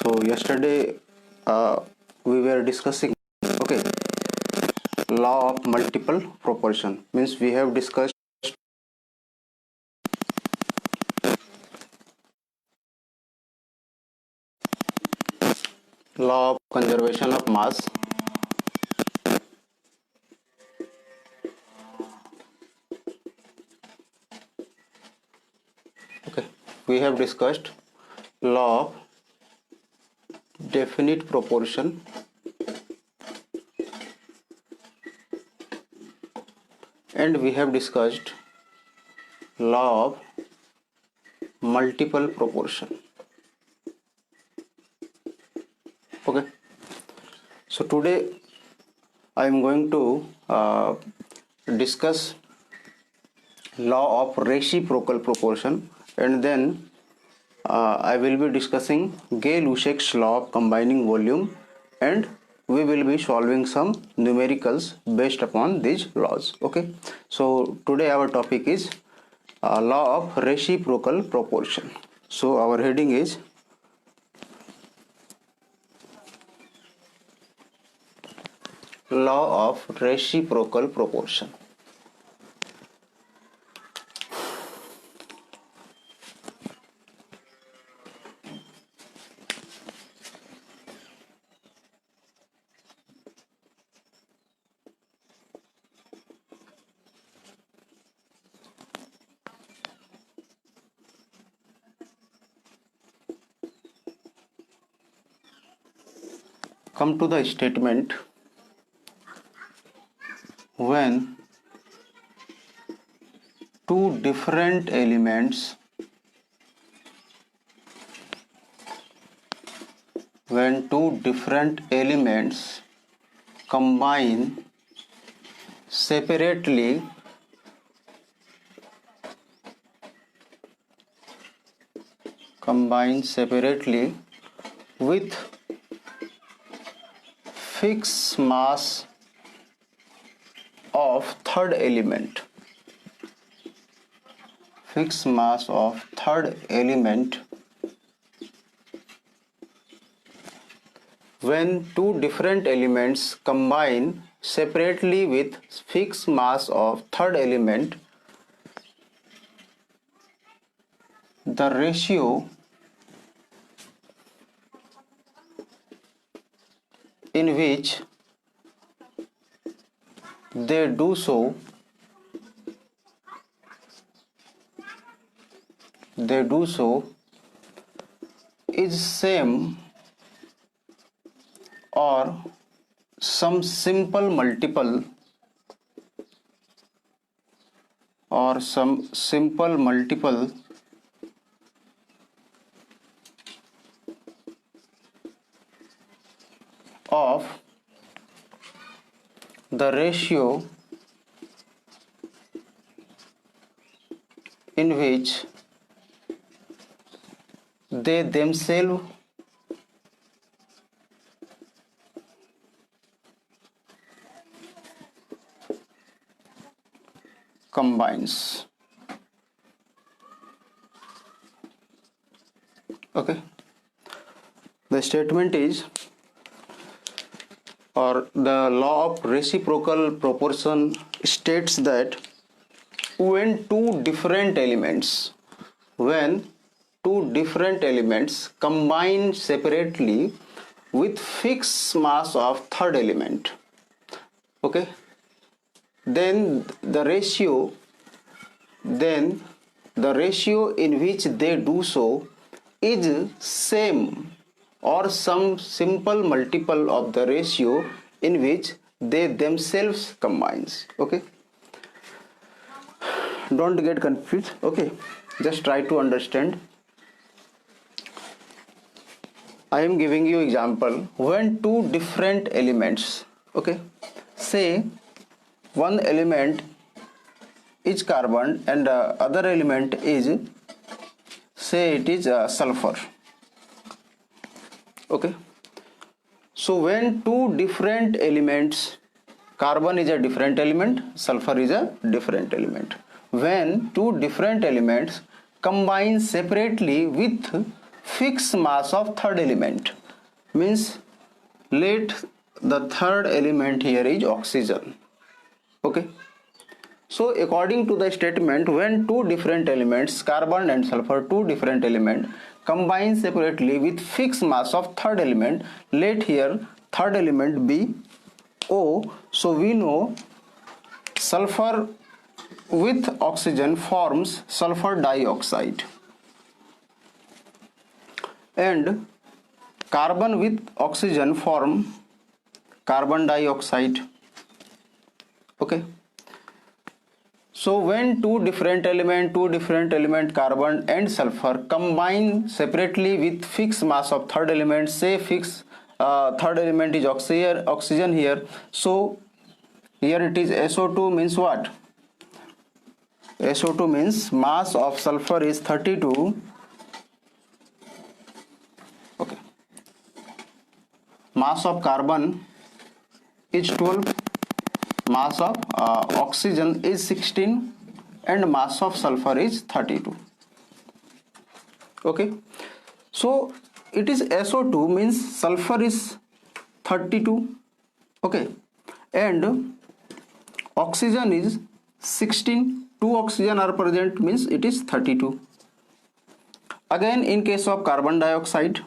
So yesterday we were discussing, okay, law of multiple proportion. Means we have discussed law of conservation of mass. Okay, we have discussed law of definite proportion and we have discussed law of multiple proportion. Okay, so today I am going to discuss law of reciprocal proportion, and then I will be discussing Gay-Lussac's law of combining volume, and we will be solving some numericals based upon these laws. Okay, so today our topic is law of reciprocal proportion. So our heading is law of reciprocal proportion. Come to the statement: when two different elements combine separately with fixed mass of third element, when two different elements combine separately with fixed mass of third element, the ratio in which they do so is same or some simple multiple of the ratio in which they themselves combines. Okay, the statement is, or the law of reciprocal proportion states that when two different elements combine separately with fixed mass of third element, okay, then the ratio in which they do so is same or some simple multiple of the ratio in which they themselves combines. Okay, don't get confused. Okay, just try to understand. I am giving you example. When two different elements, okay, say one element is carbon and other element is, say it is sulfur. Okay, so when two different elements, carbon is a different element, sulfur is a different element, when two different elements combine separately with fixed mass of third element. Means let the third element here is oxygen. Okay, so according to the statement, when two different elements, carbon and sulfur, two different elements combine separately with fixed mass of third element, let here third element be O. So we know sulfur with oxygen forms sulfur dioxide, and carbon with oxygen form carbon dioxide. Okay, so when two different element carbon and sulfur combine separately with fixed mass of third element, say fixed third element is oxygen here, so here it is SO2, means what? SO2 means mass of sulfur is 32. Okay, mass of carbon is 12, mass of oxygen is 16, and mass of sulfur is 32. Okay, so it is SO2 means sulfur is 32. Okay, and oxygen is 16. Two oxygen are present, means it is 32. Again, in case of carbon dioxide,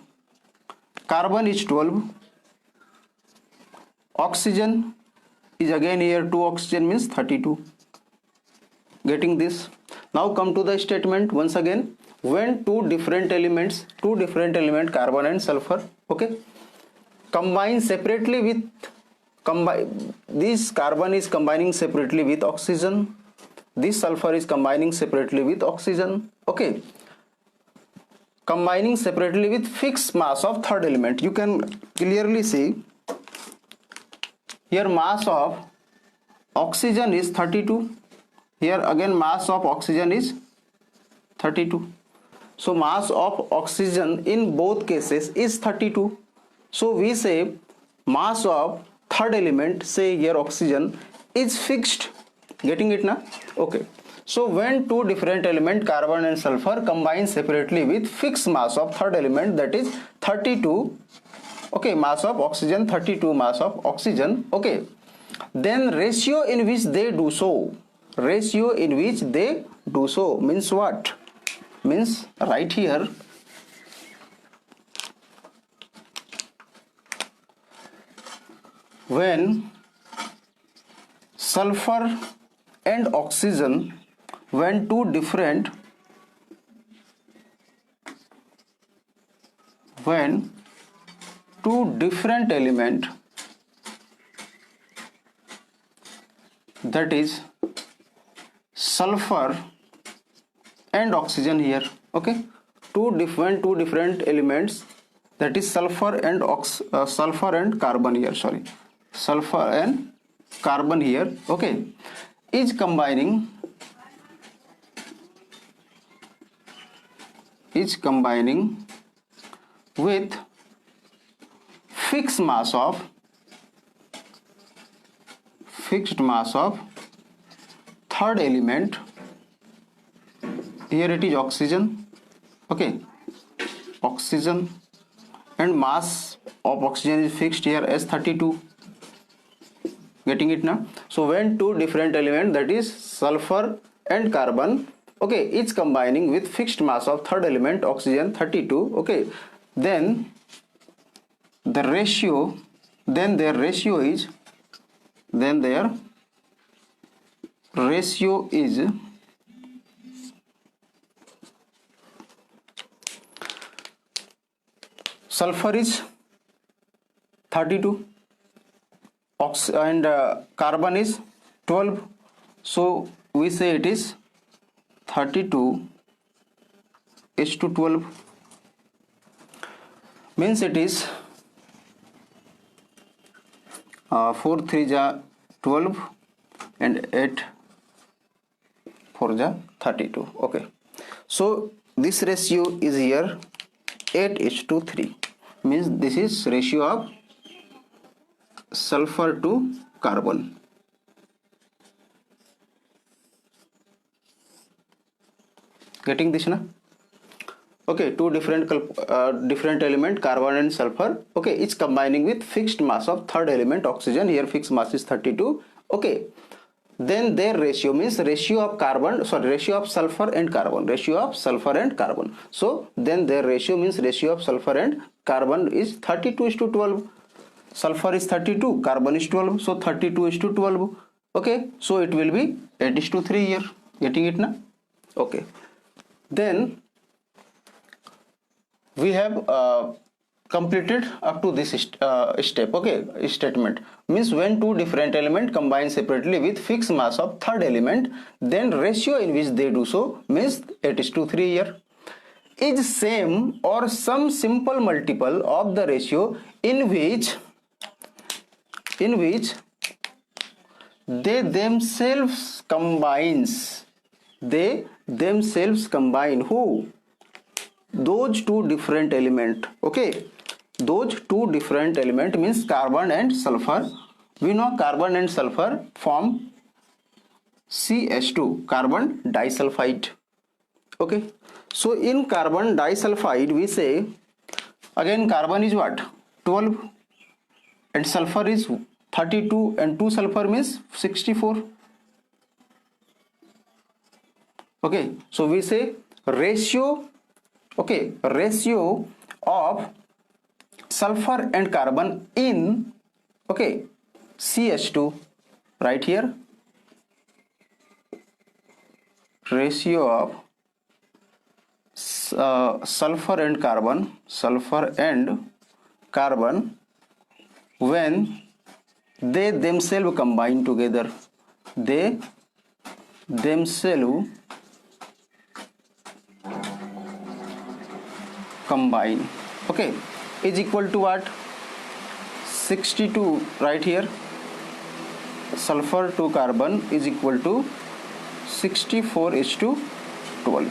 carbon is 12, oxygen is again here 2 oxygen, means 32. Getting this? Now come to the statement once again. When two different element carbon and sulfur, okay, combine separately with this carbon is combining separately with oxygen, this sulfur is combining separately with oxygen, okay, combining separately with fixed mass of third element. You can clearly see here mass of oxygen is 32, here again mass of oxygen is 32. So mass of oxygen in both cases is 32. So we say mass of third element, say here oxygen, is fixed. Getting it now? Okay, so when two different element carbon and sulfur combine separately with fixed mass of third element, that is 32, okay, mass of oxygen 32, mass of oxygen, okay, then ratio in which they do so means what? Means right here when sulfur and oxygen, when two different element, that is sulfur and oxygen here, okay, two different elements, that is sulfur and carbon here, sorry, sulfur and carbon here, okay, is combining with fixed mass of third element, here it is oxygen, okay, oxygen, and mass of oxygen is fixed here as 32. Getting it now? So when two different element, that is sulfur and carbon, okay, it's combining with fixed mass of third element oxygen 32, okay, then their ratio is sulfur is 32 and carbon is 12, so we say it is 32:12, means it is 4 3 ja 12 and 8 4 ja 32, okay, so this ratio is here 8:3, means this is ratio of sulfur to carbon. Getting this na? Okay, two different element, carbon and sulfur, okay, it's combining with fixed mass of third element, oxygen. Here fixed mass is 32. Okay, then their ratio means ratio of sulfur and carbon. So then their ratio means ratio of sulfur and carbon is 32:12. Sulfur is 32, carbon is 12, so 32:12. Okay, so it will be 8:3 here. Getting it now? Okay, then we have completed up to this step. Okay, statement means when two different element combine separately with fixed mass of third element, then ratio in which they do so means 8:3 here is same or some simple multiple of the ratio in which they themselves combine who? Those two different element. Okay, those two different element means carbon and sulfur. We know carbon and sulfur form CH2, carbon disulfide. Okay, so in carbon disulfide we say again carbon is what? 12 and sulfur is 32 and 2 sulfur means 64. Okay, so we say ratio of sulfur and carbon in CH2 right here, ratio of sulfur and carbon when they themselves combine together, combine, okay, is equal to what? 62 right here. Sulfur to carbon is equal to 64:12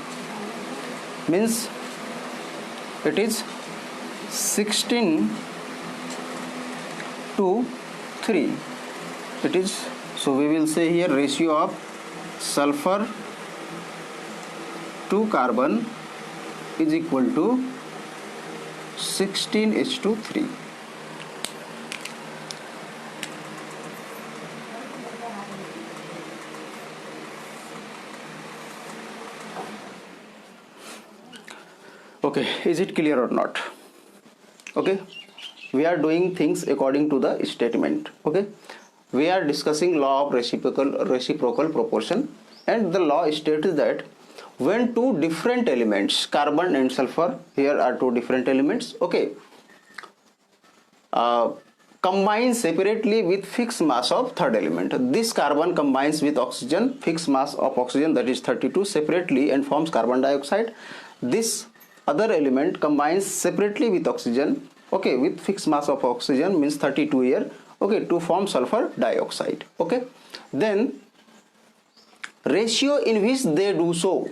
means it is 16:3. It is, so we will say here ratio of sulfur to carbon is equal to 16:3. Okay, is it clear or not? Okay, we are doing things according to the statement. Okay, we are discussing law of reciprocal proportion, and the law states that when two different elements, carbon and sulfur, here are two different elements, okay, combine separately with fixed mass of third element. This carbon combines with oxygen, fixed mass of oxygen, that is 32, separately and forms carbon dioxide. This other element combines separately with oxygen, okay, with fixed mass of oxygen means 32 here, okay, to form sulfur dioxide. Okay, then ratio in which they do so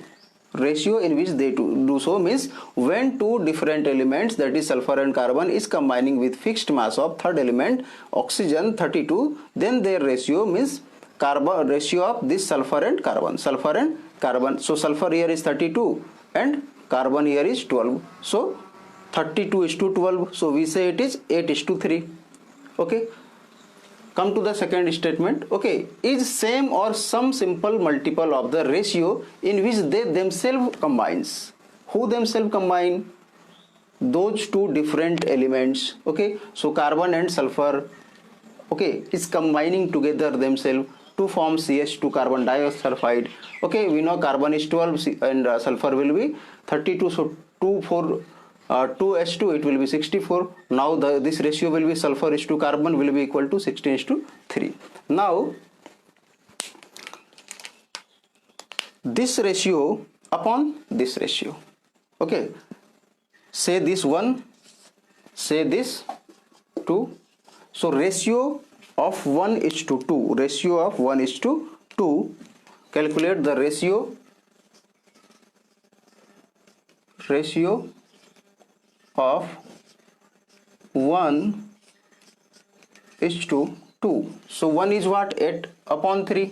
means when two different elements, that is sulfur and carbon, is combining with fixed mass of third element oxygen 32, then their ratio means ratio of this sulfur and carbon. So sulfur here is 32 and carbon here is 12, so 32:12, so we say it is 8:3. Okay, come to the second statement. Okay, is same or some simple multiple of the ratio in which they themselves combines. Who themselves combine? Those two different elements. Okay, so carbon and sulfur, okay, is combining together themselves to form CH2, carbon disulfide. Okay, we know carbon is 12 and sulfur will be 32, so 2H2 it will be 64. Now this ratio will be sulfur is to carbon will be equal to 16:3. Now this ratio upon this ratio, okay, say this 1, say this 2, so ratio of 1:2, calculate the ratio of 1:2. So 1 is what? 8/3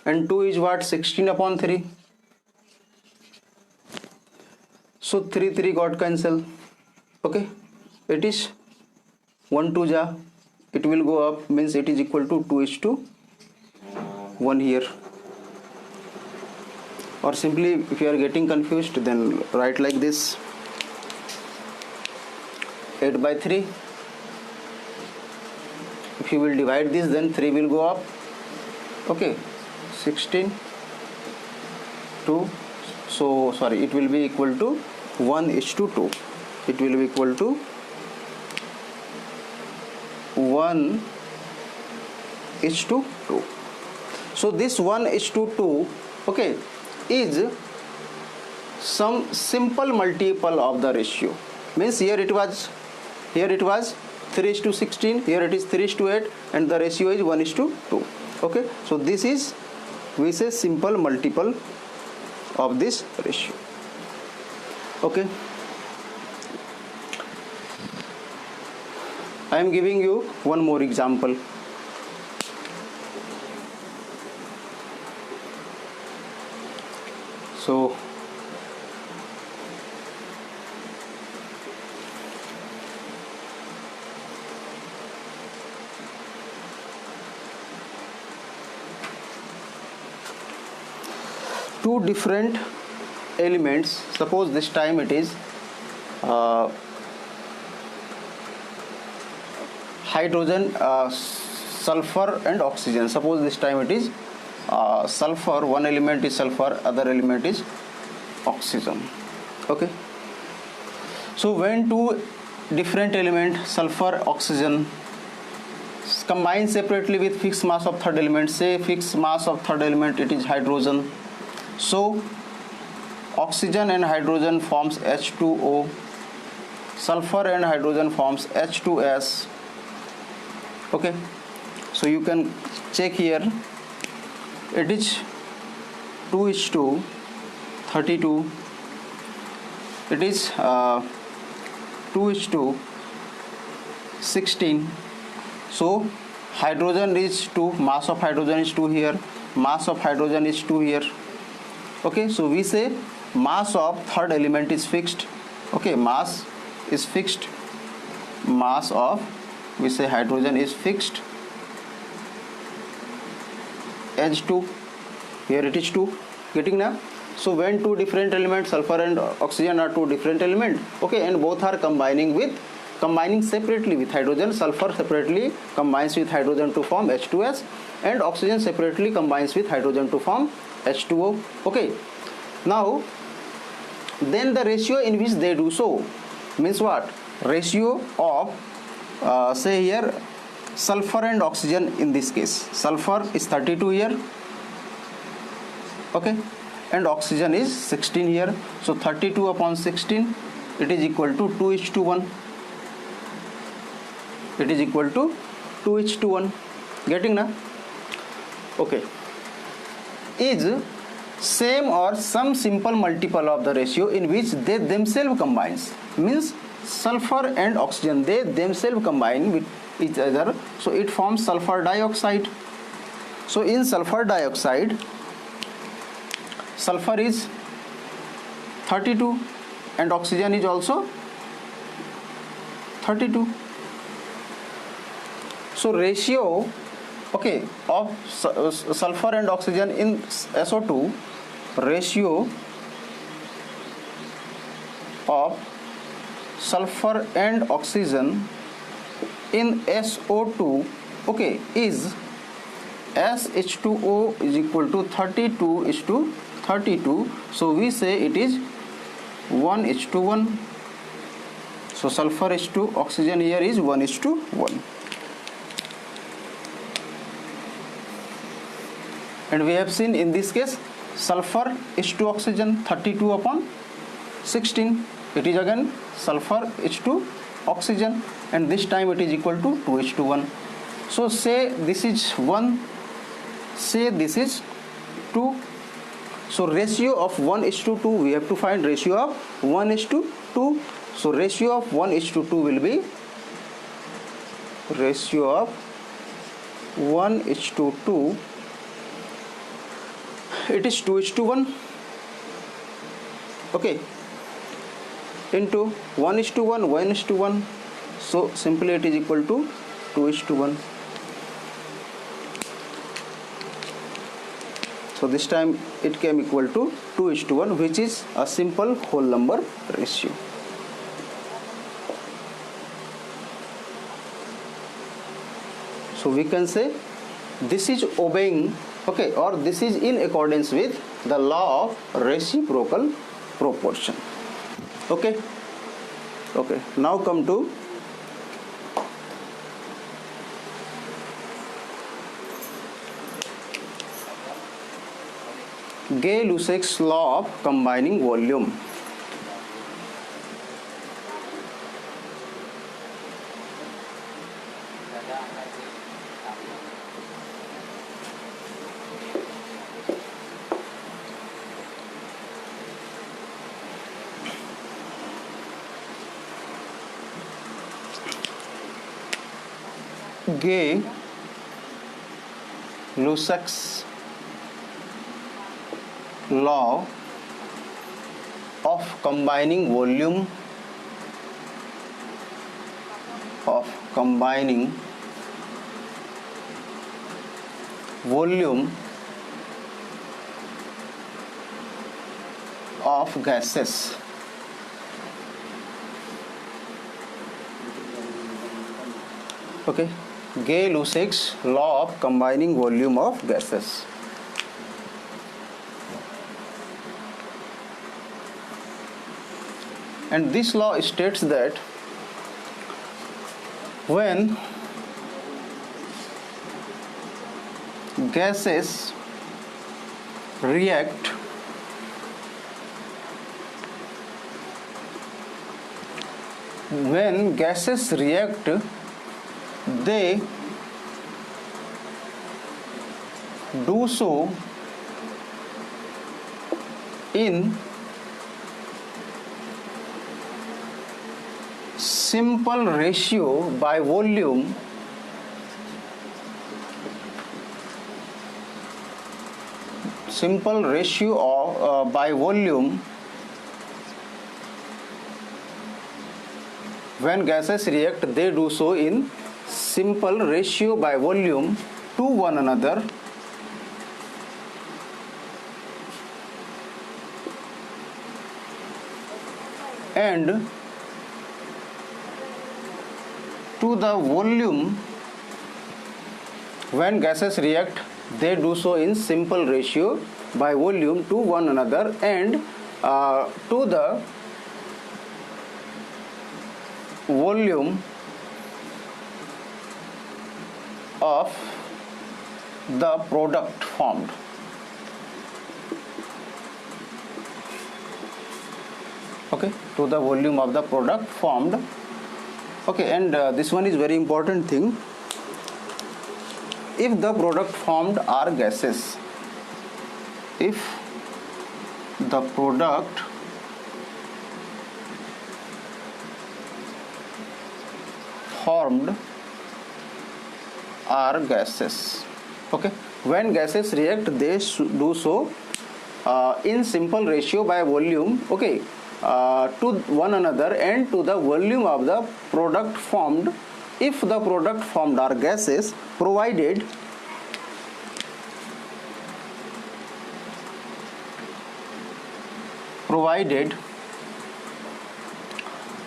and 2 is what? 16/3. So 3 got cancel. Okay, it is 1 2 ja, it will go up, means it is equal to 2:1 here. Or simply, if you are getting confused, then write like this: 8/3. If you will divide this, then 3 will go up. Okay, 16 to, so sorry, it will be equal to 1:2. It will be equal to 1:2. So this 1:2, okay, is some simple multiple of the ratio. Means here it was 3:16, here it is 3:8, and the ratio is 1:2. Okay, so this is, we say, simple multiple of this ratio. Okay, I am giving you one more example. So two different elements, suppose this time it is hydrogen, sulfur and oxygen. Suppose this time it is sulfur, one element is sulfur, other element is oxygen. Okay, so when two different element, sulfur, oxygen, combine separately with fixed mass of third element, say fixed mass of third element, it is hydrogen. So oxygen and hydrogen forms H2O, sulfur and hydrogen forms H2S. Okay, so you can check here, it is 2:32, it is 2:16. So hydrogen is 2, mass of hydrogen is 2 here, mass of hydrogen is 2 here. Okay, so we say mass of third element is fixed. Okay, mass is fixed, mass of, we say, hydrogen is fixed, H2, here it is 2. Getting now? So when two different elements, sulfur and oxygen, are two different elements, okay, and both are combining separately with hydrogen, sulfur separately combines with hydrogen to form H2S, and oxygen separately combines with hydrogen to form H2O. Okay, now then the ratio in which they do so means what? Ratio of say here sulfur and oxygen. In this case, sulfur is 32 here, okay, and oxygen is 16 here. So 32 upon 16, it is equal to 2:1. It is equal to 2:1. Getting now? Okay, is same or some simple multiple of the ratio in which they themselves combines. Means sulfur and oxygen, they themselves combine with each other, so it forms sulfur dioxide. So in sulfur dioxide, sulfur is 32 and oxygen is also 32. So ratio, okay, of sulfur and oxygen in SO2, ratio of sulfur and oxygen in SO2, okay, is SH2O is equal to 32:32. So we say it is 1:1. So sulfur H2, oxygen here is 1:1. And we have seen in this case sulfur H2 oxygen 32 upon 16. It is again sulfur H2 oxygen, and this time it is equal to 2:1. So say this is 1, say this is 2. So ratio of 1:2, we have to find ratio of 1:2. So ratio of 1:2 will be, ratio of 1:2, it is 2:1. Okay, into 1:1, 1:1. So simply it is equal to 2:1. So this time it came equal to 2:1, which is a simple whole number ratio. So we can say this is obeying, okay, or this is in accordance with the law of reciprocal proportion. Okay. Now come to Gay-Lussac's law of combining volume. Gay-Lussac's law of combining volume of gases. Okay, Gay-Lussac's law of combining volume of gases. And this law states that when gases react they do so in simple ratio by volume by volume. When gases react, they do so in simple ratio by volume to one another, and to the volume. When gases react, they do so in simple ratio by volume to one another, and to the volume of the product formed. Okay, to the volume of the product formed. Okay, and this one is very important thing. If the product formed are gases, if the product formed are gases, okay, when gases react, they do so in simple ratio by volume, okay, to one another and to the volume of the product formed, if the product formed are gases, provided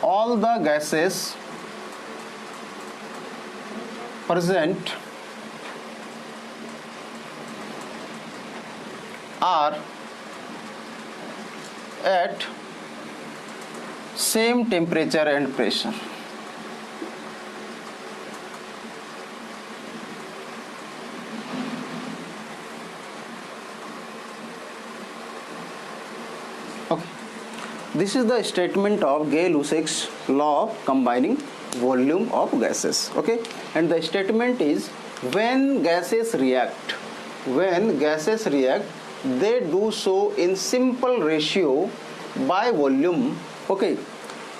all the gases present are at same temperature and pressure. Okay, this is the statement of Gay-Lussac's law of combining volume of gases. Okay, and the statement is, when gases react, they do so in simple ratio by volume, okay,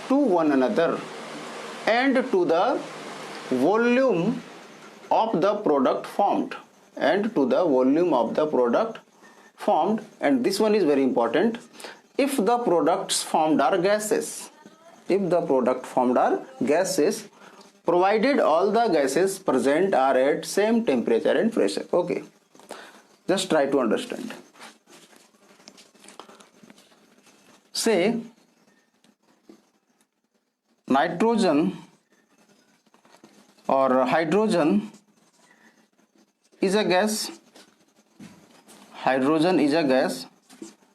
to one another and to the volume of the product formed, and this one is very important. If the products formed are gases, if the product formed are gases, provided all the gases present are at same temperature and pressure. Okay, just try to understand. Say nitrogen or hydrogen is a gas. Hydrogen is a gas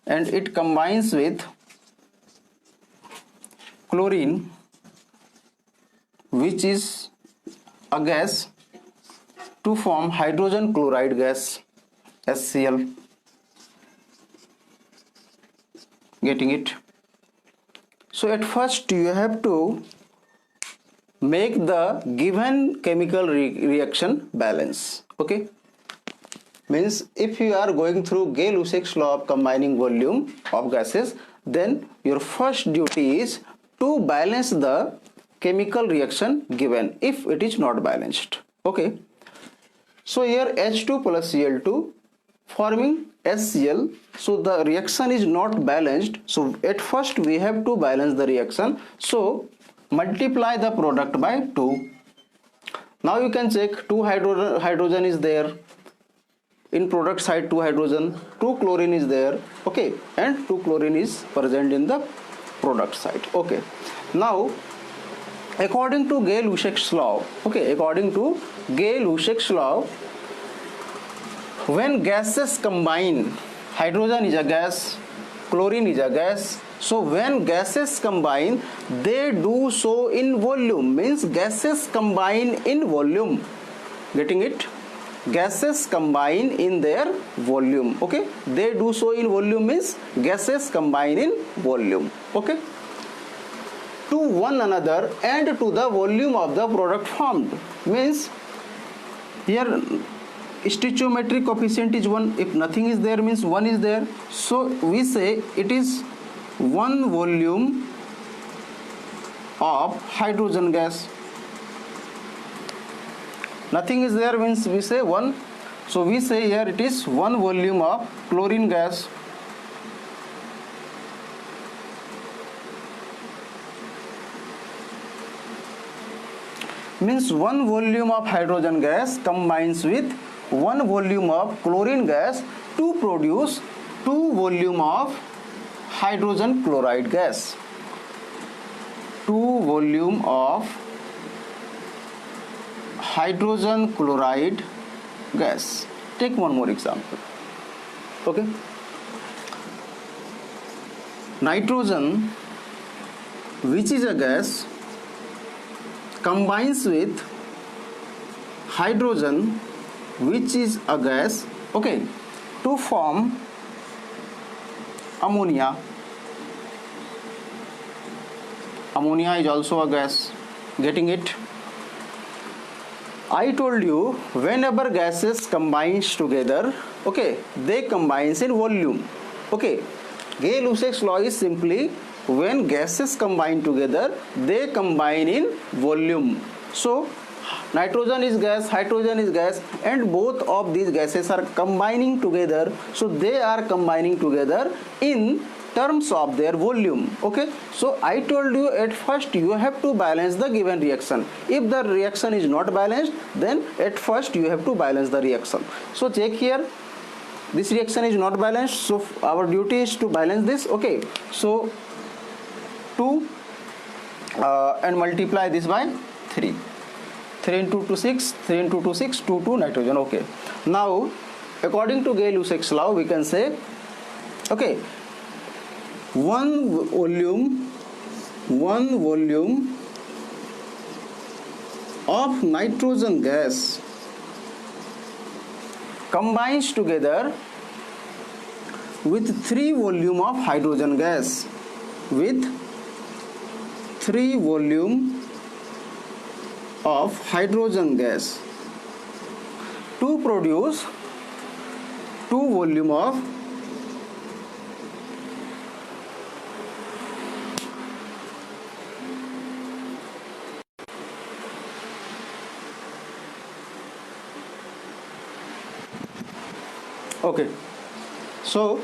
and it combines with chlorine, which is a gas, to form hydrogen chloride gas, HCl. Getting it? So at first you have to make the given chemical reaction balance. Okay, means if you are going through Gay-Lussac's law of combining volume of gases, then your first duty is to balance the chemical reaction given if it is not balanced. Okay, so here H2 plus Cl2 forming HCl, so the reaction is not balanced. So at first we have to balance the reaction, so multiply the product by 2. Now you can check 2 hydrogen is there in product side, 2 hydrogen, 2 chlorine is there, okay, and 2 chlorine is present in the product side. Okay, now according to Gay-Lussac's law, okay, according to Gay-Lussac's law, when gases combine, hydrogen is a gas, chlorine is a gas, so when gases combine, they do so in volume, means gases combine in volume. Getting it? Gases combine in their volume. Okay, they do so in volume means gases combine in volume. Okay, to one another and to the volume of the product formed, means here stoichiometric coefficient is 1. If nothing is there means 1 is there, so we say it is 1 volume of hydrogen gas. Nothing is there means we say 1, so we say here it is 1 volume of chlorine gas. Means 1 volume of hydrogen gas combines with 1 volume of chlorine gas to produce 2 volume of hydrogen chloride gas. 2 volume of hydrogen chloride gas. Take one more example. Okay, nitrogen, which is a gas, combines with hydrogen, which is a gas, okay, to form ammonia. Ammonia is also a gas. Getting it? I told you whenever gases combines together, okay, they combines in volume. Okay, Gay-Lussac's law is simply when gases combine together, they combine in volume. So nitrogen is gas, hydrogen is gas, and both of these gases are combining together, so they are combining together in terms of their volume. Okay, so I told you at first you have to balance the given reaction. If the reaction is not balanced, then at first you have to balance the reaction. So check here, this reaction is not balanced, so our duty is to balance this. Okay, so 2 and multiply this by 3. 3 into 2 6, 3 into 2 6, 2 2 nitrogen. Okay, now according to Gay-Lussac's law we can say, okay, 1 volume of nitrogen gas combines together with 3 volume of hydrogen gas, with 3 volume of hydrogen gas to produce 2 volume of okay, so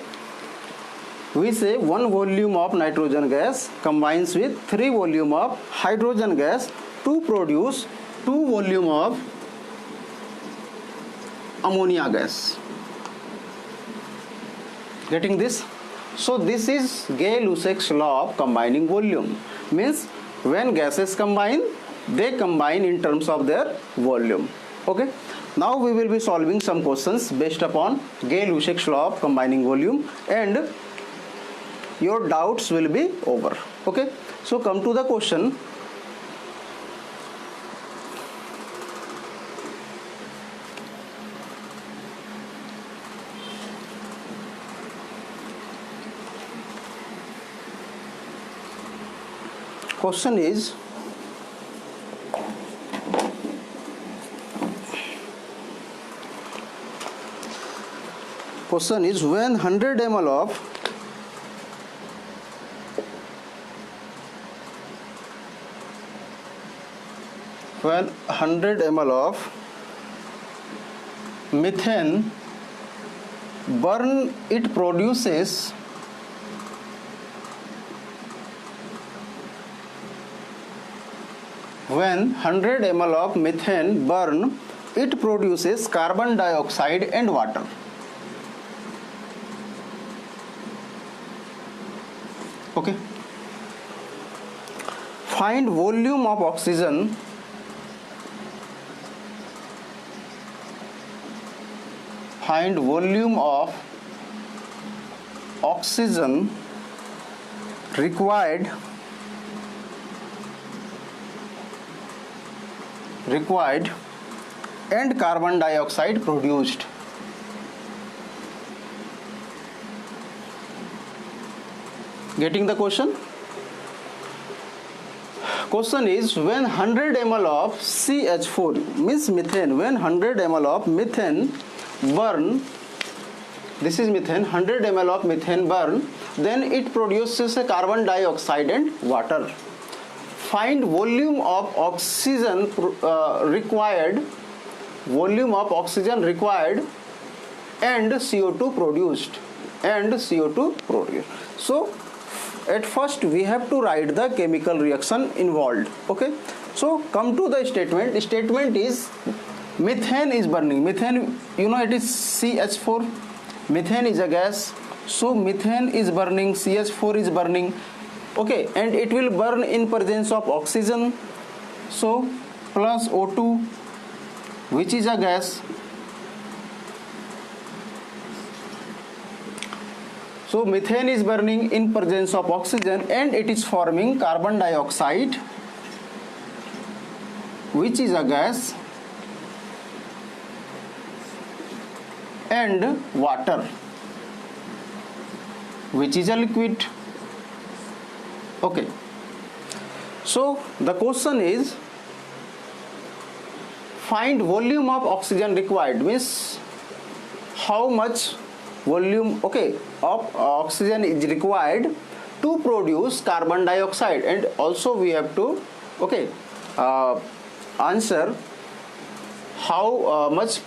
we say 1 volume of nitrogen gas combines with 3 volume of hydrogen gas to produce 2 volume of ammonia gas. Getting this? So this is Gay-Lussac's law of combining volume. Means when gases combine, they combine in terms of their volume. Okay. Now we will be solving some questions based upon Gay-Lussac's law of combining volume, and your doubts will be over. Okay. So come to the question. Question is, when 100 ml of methane burn, it produces when 100 ml of methane burn, it produces carbon dioxide and water. Okay. Find volume of oxygen required and carbon dioxide produced. Getting the question? Question is, when 100 ml of CH4 means methane, when 100 ml of methane burn, this is methane, 100 ml of methane burn, then it produces a carbon dioxide and water. Find volume of oxygen required and CO2 produced. So at first we have to write the chemical reaction involved. Okay. So come to the statement. Statement is methane is burning. Methane, you know, it is CH4. Methane is a gas. So methane is burning, CH4 is burning. Okay, and it will burn in presence of oxygen. So plus O2, which is a gas. So methane is burning in presence of oxygen, and it is forming carbon dioxide, which is a gas, and water, which is a liquid. Okay. So the question is, find volume of oxygen required, means how much volume, okay, of oxygen is required to produce carbon dioxide, and also we have to, okay, answer how much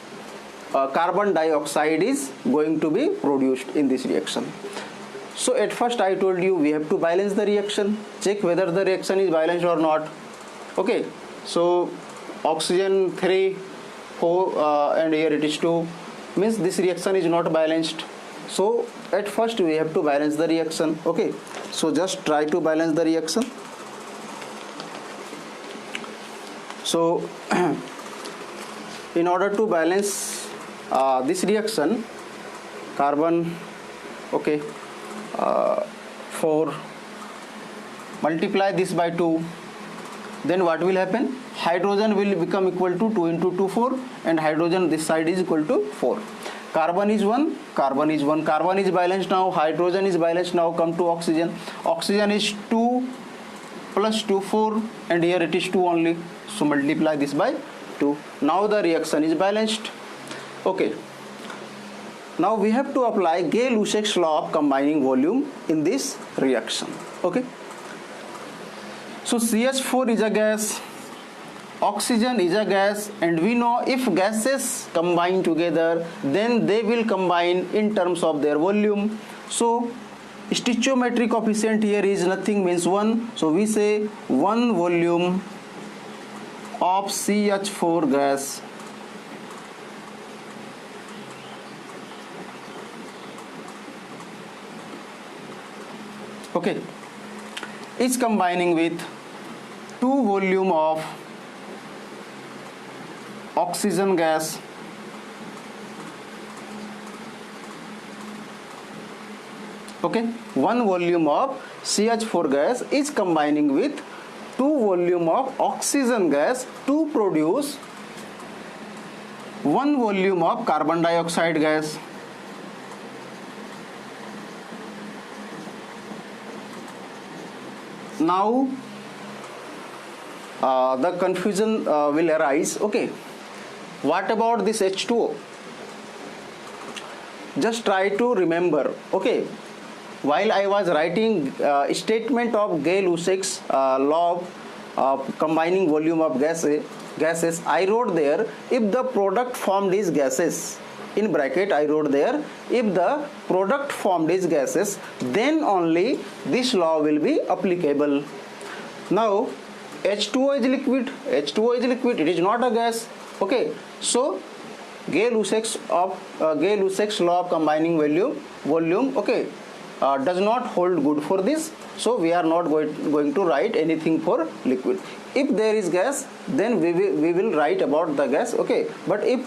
carbon dioxide is going to be produced in this reaction. So at first I told you we have to balance the reaction, check whether the reaction is balanced or not. Okay, so oxygen 3, 4 and here it is 2, means this reaction is not balanced. So at first we have to balance the reaction. Okay, so just try to balance the reaction. So in order to balance this reaction, carbon, okay, 4, multiply this by 2, then what will happen? Hydrogen will become equal to 2 into 2, 4, and hydrogen this side is equal to 4. Carbon is 1, carbon is 1, carbon is balanced now, hydrogen is balanced now. Come to oxygen. Oxygen is 2 plus 2, 4, and here it is 2 only. So multiply this by 2. Now the reaction is balanced. Okay. Now we have to apply Gay-Lussac's law of combining volume in this reaction. Okay. So CH4 is a gas, oxygen is a gas, and we know if gases combine together, then they will combine in terms of their volume. So Stoichiometry coefficient here is nothing, means 1. So we say 1 volume of CH4 gas okay is combining with 2 volume of oxygen gas okay. 1 volume of CH4 gas is combining with 2 volume of oxygen gas to produce 1 volume of carbon dioxide gas. Now the confusion will arise, okay, what about this H2O? Just try to remember, okay, while I was writing statement of Gay-Lussac's law of combining volume of gases, I wrote there, if the product formed is gases, in bracket I wrote there, if the product formed is gases, then only this law will be applicable. Now H2O is liquid, it is not a gas, okay. So Gay-Lussac's law of combining volume okay, does not hold good for this, so we are not going to write anything for liquid. If there is gas, then we will write about the gas, okay. But if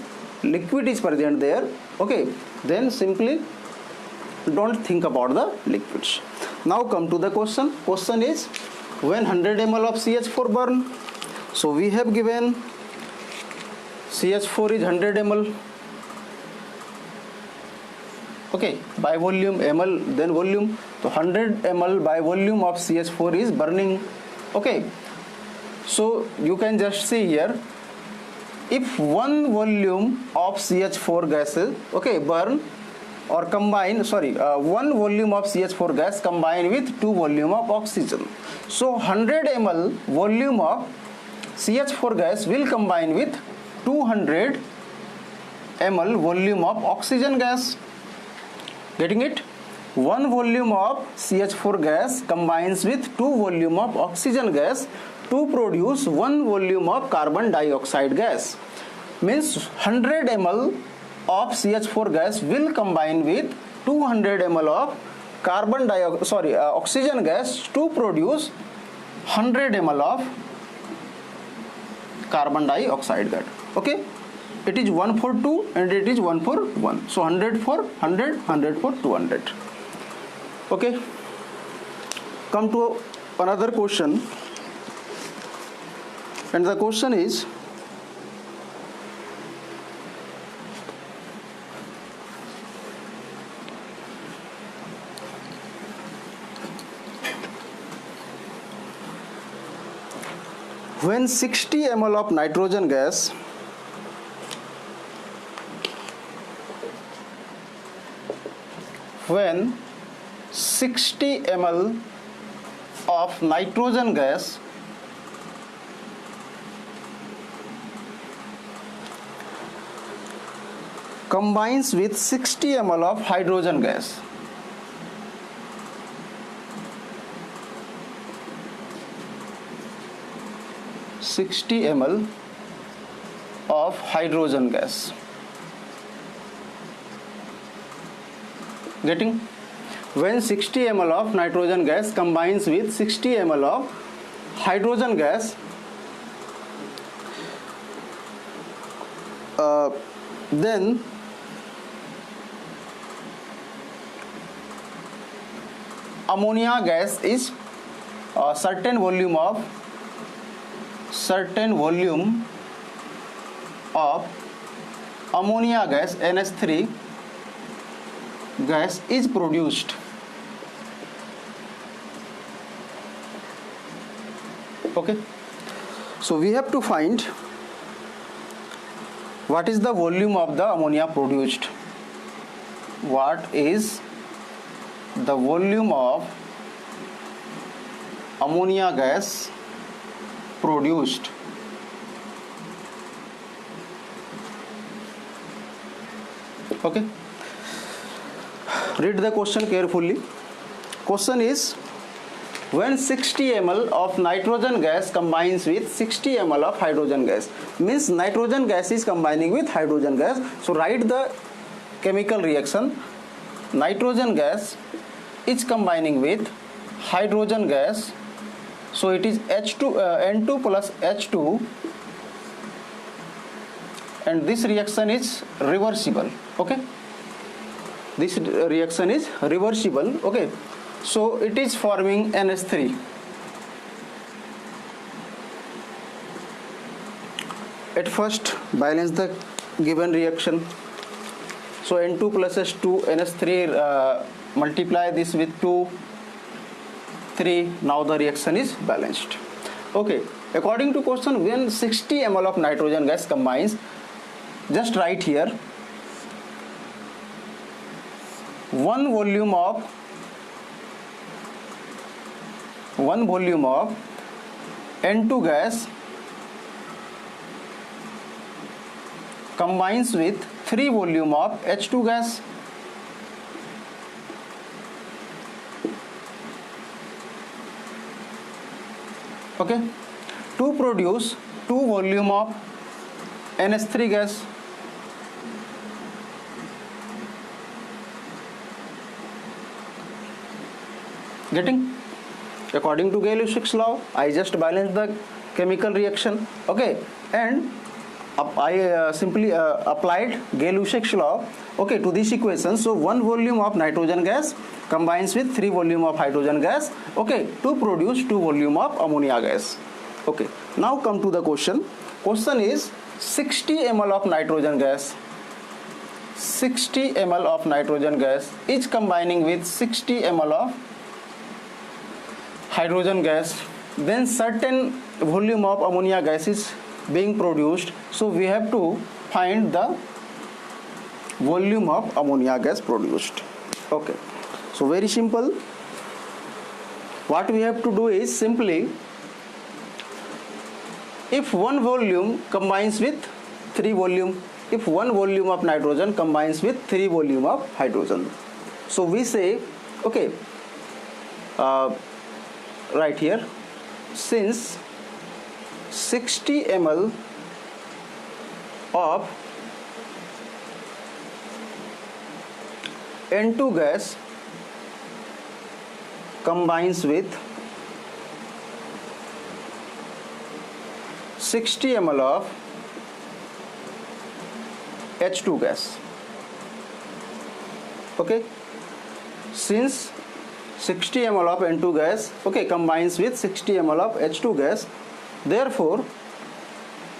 liquid is present there, okay, then simply don't think about the liquids. Now come to the question. Question is, when 100 ml of CH4 burn, so we have given CH4 is 100 ml, okay, by volume, ml then volume, so 100 ml by volume of CH4 is burning, okay. So you can just see here, if 1 volume of CH4 gases, okay, burn or combine, 1 volume of CH4 gas combined with 2 volume of oxygen, so 100 ml volume of CH4 gas will combine with 200 ml volume of oxygen gas. Getting it? 1 volume of CH4 gas combines with 2 volume of oxygen gas to produce 1 volume of carbon dioxide gas. Means 100 ml of CH4 gas will combine with 200 ml of oxygen gas to produce 100 ml of carbon dioxide gas, okay. It is 1 for 2 and it is 1 for 1, so 100 for 100, 100 for 200, okay. Come to another question, and the question is, when 60 ml of nitrogen gas when 60 ml of nitrogen gas combines with 60 ml of hydrogen gas, ml of hydrogen gas. Getting? When 60 ml of nitrogen gas combines with 60 ml of hydrogen gas, then ammonia gas is a certain volume of ammonia gas, NH3 gas is produced. Okay, so we have to find what is the volume of the ammonia produced. What is the volume of ammonia gas produced? Okay, read the question carefully. question is, when 60 ml of nitrogen gas combines with 60 ml of hydrogen gas, means nitrogen gas is combining with hydrogen gas. So write the chemical reaction. Nitrogen gas is combining with hydrogen gas, so it is N2 plus H2, and this reaction is reversible. Okay, this reaction is reversible. Okay, so it is forming NH3. At first balance the given reaction. So N2 plus H2, NH3, multiply this with 2, 3. Now the reaction is balanced. Okay, according to question, when 60 ml of nitrogen gas combines, just write here, 1 volume of N2 gas combines with 3 volume of H2 gas. Okay, to produce 2 volume of NH3 gas. Getting? According to Gay-Lussac's law, I just balanced the chemical reaction. Okay, and I simply applied Gay-Lussac's law, okay, to this equation. So 1 volume of nitrogen gas combines with 3 volume of hydrogen gas, okay, to produce 2 volume of ammonia gas. Okay, now come to the question. Question is, 60 ml of nitrogen gas, 60 ml of nitrogen gas is combining with 60 ml of hydrogen gas, then certain volume of ammonia gas is being produced. So we have to find the volume of ammonia gas produced. Okay, so very simple. What we have to do is simply, if 1 volume combines with 3 volume, if 1 volume of nitrogen combines with 3 volume of hydrogen, so we say, okay, right here, since 60 ml of N2 gas combines with 60 ml of H2 gas. Okay, since 60 ml of N2 gas, okay, combines with 60 ml of H2 gas, therefore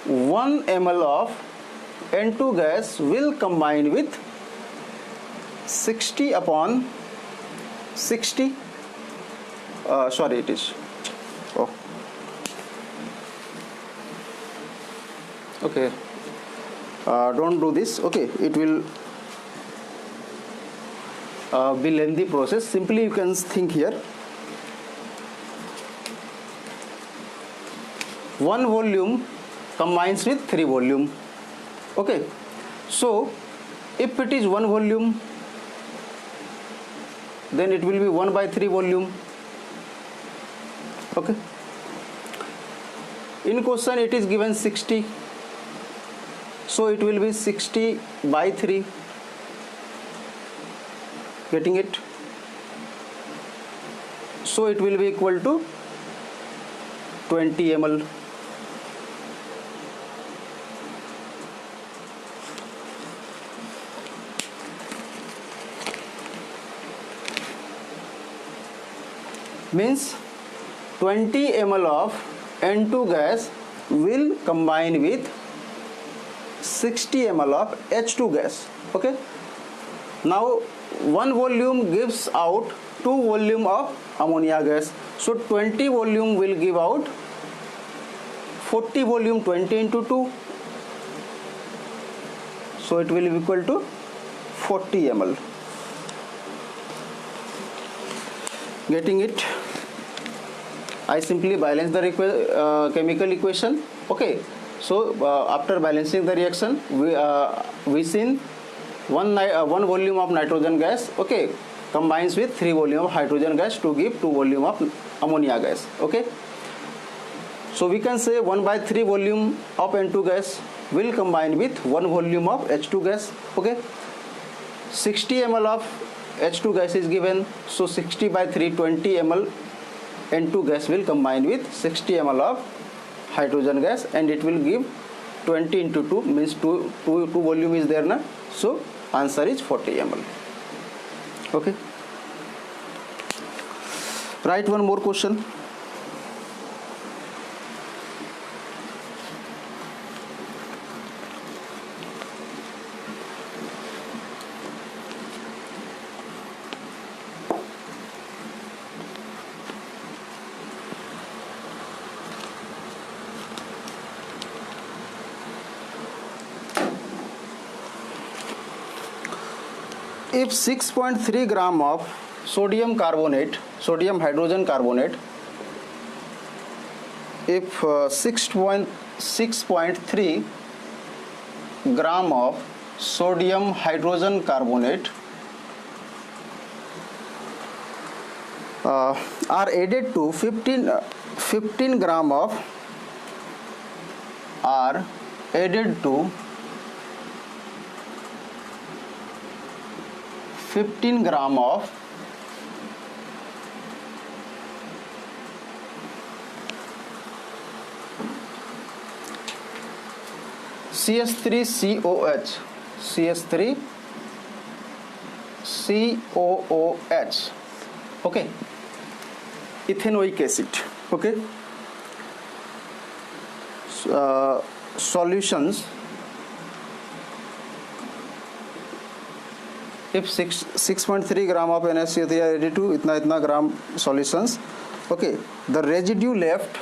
1 ml of N2 gas will combine with 60 upon 60, sorry, it is, oh, okay, don't do this, okay, it will be lengthy process. Simply you can think here, 1 volume combines with 3 volume. Okay, so if it is 1 volume, then it will be 1 by 3 volume. Okay, in question it is given 60, so it will be 60 by 3. Getting it? So it will be equal to 20 ml. Means 20 ml of N2 gas will combine with 60 ml of H2 gas. Okay, now 1 volume gives out 2 volume of ammonia gas, so 20 volume will give out 40 volume, 20 into 2, so it will be equal to 40 ml. Getting it? I simply balance the chemical equation. Okay, so after balancing the reaction, we seen one volume of nitrogen gas, okay, combines with 3 volume of hydrogen gas to give 2 volume of ammonia gas. Okay, so we can say 1 by 3 volume of N2 gas will combine with 1 volume of H2 gas. Okay, 60 ml of H2 gas is given, so 60 by 3 20 ml N2 gas will combine with 60 ml of hydrogen gas, and it will give 20 into 2 means 2 volume is there na, so answer is 40 ml. Okay, write one more question. If 6.3 gram of sodium hydrogen carbonate, if 6.3 gram of sodium hydrogen carbonate are added to 15 gram of 15 gram of CH3COOH, okay, ethanoic acid. Okay, solutions. If 6.3 gram of NaCO3 are added to itna gram solutions, okay, the residue left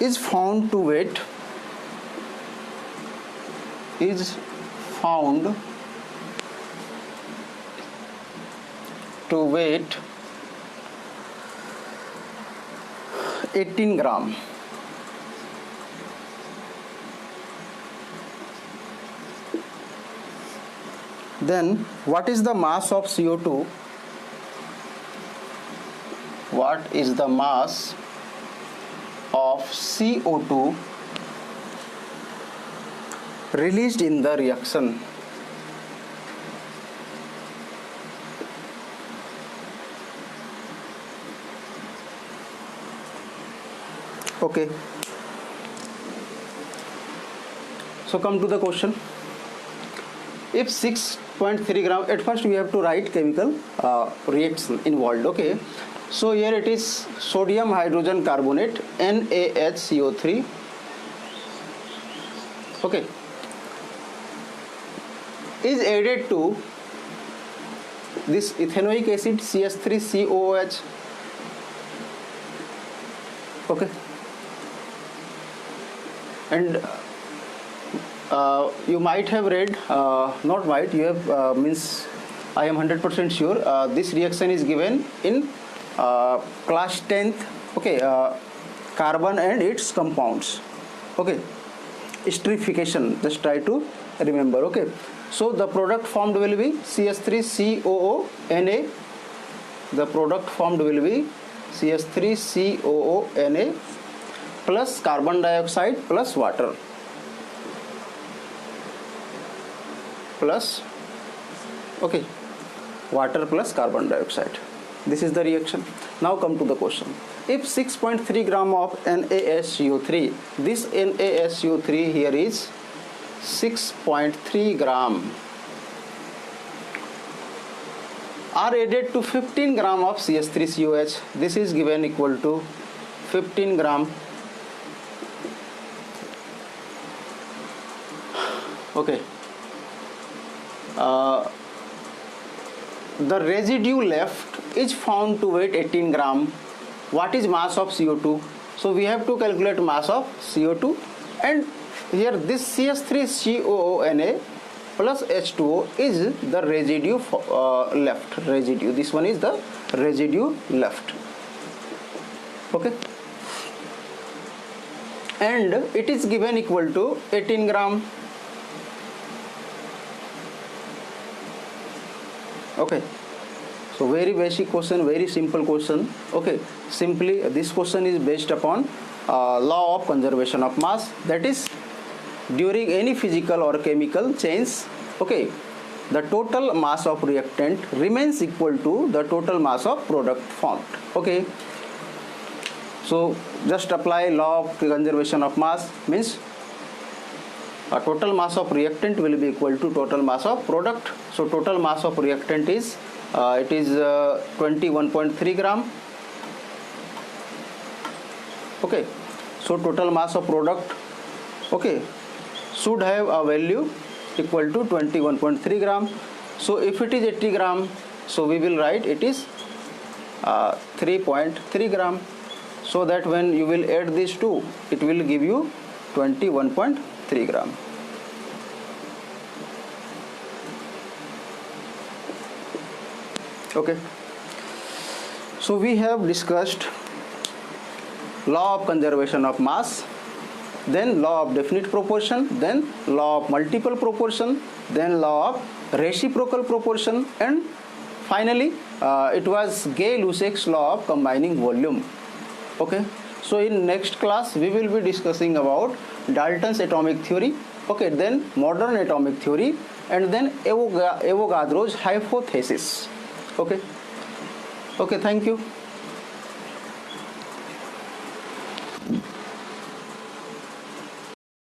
is found to weight 18 gram. Then what is the mass of CO2? What is the mass of CO2 released in the reaction? Okay, so come to the question. If 6.3 gram, at first we have to write chemical reaction involved. Okay, so here it is sodium hydrogen carbonate NaHCO3. Okay, is added to this ethanoic acid CH3COOH. Okay, and you might have read, not might, you have means I am 100% sure this reaction is given in class 10th. Okay, carbon and its compounds. Okay, esterification, just try to remember. Okay, so the product formed will be CH3COONA. The product formed will be CH3COONA plus carbon dioxide plus water plus, okay, water plus carbon dioxide. This is the reaction. Now come to the question. If 6.3 gram of NaSCO3, this NaSCO3 here is 6.3 gram, are added to 15 gram of CH3COH. This is given equal to 15 gram. Okay, the residue left is found to weight 18 gram. What is mass of CO2? So we have to calculate mass of CO2, and here this CH3COONA plus H2O is the residue left. Residue. This one is the residue left. Okay. and it is given equal to 18 gram. Okay, so very basic question, very simple question. Okay, simply this question is based upon law of conservation of mass, that is during any physical or chemical change, okay, the total mass of reactant remains equal to the total mass of product formed. Okay, so just apply law of conservation of mass, means a total mass of reactant will be equal to total mass of product. So total mass of reactant is 21.3 gram. Okay, so total mass of product, okay, should have a value equal to 21.3 gram. So if it is 80 gram, so we will write it is 3.3 gram, so that when you will add these two, it will give you 21.3 gram. Okay, so we have discussed law of conservation of mass, then law of definite proportion, then law of multiple proportion, then law of reciprocal proportion, and finally it was Gay-Lussac's law of combining volume. Okay, so in next class we will be discussing about Dalton's atomic theory, okay, then modern atomic theory, and then Avogadro's hypothesis. Okay, thank you.